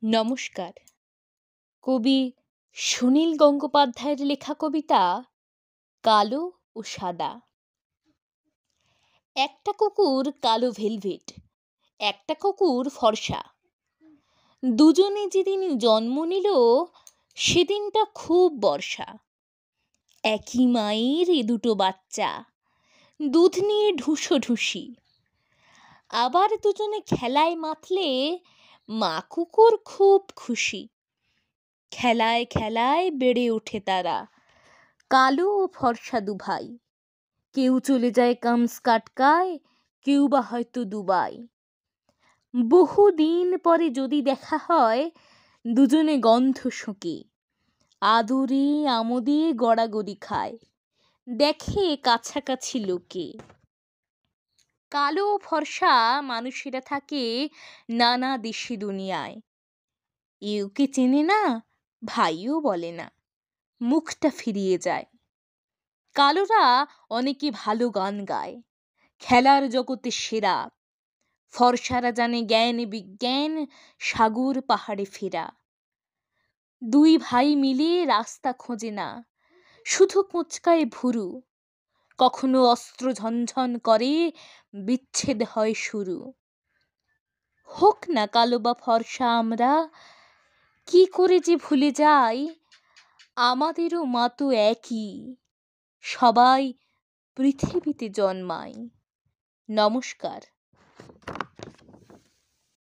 নমস্কার। কবি সুনীল গঙ্গোপাধ্যায়ের লেখা কবিতা কালো ও সাদা। একটা কুকুর কালো ভেলভেট, একটা কুকুর ফর্সা। দুজনে যেদিন জন্ম নিল সেদিনটা খুব বর্ষা। একই মায়ের এ দুটো বাচ্চা, দুধ নিয়ে ঢুসোঢুসি। আবার দুজনে খেলায় মাতলে মা কুকুর খুব খুশি। খেলায় খেলায় বেড়ে ওঠে তারা, কালো ও ফর্সা দুভাই। কেউ চলে যায় কামস্কাটকায়, কেউ বা হয়তো দুবাই। বহুদিন পরে যদি দেখা হয়, দুজনে গন্ধ শোকে, আদরে আমোদে গড়াগড়ি খায়, দেখে কাছাকাছি লোকে। কালো ও ফর্সা মানুষেরা থাকে নানা দেশে দুনিয়ায়। এওকে চেনে না, ভাইও বলে না, মুখটা ফিরিয়ে যায়। কালোরা অনেকে ভালো গান গায়, খেলার জগতে সেরা। ফর্সারা জানে জ্ঞান বিজ্ঞান, সাগর পাহাড়ে ফেরা। দুই ভাই মিলে রাস্তা খোঁজে না, শুধু কোঁচকায় ভুরু। কখনো অস্ত্র ঝনঝন করে, বিচ্ছেদ হয় শুরু। হোক না কালো বা ফর্সা আমরা, কি করে যে ভুলে যাই আমাদেরও মা তো একই, সবাই পৃথিবীতে জন্মায়। নমস্কার।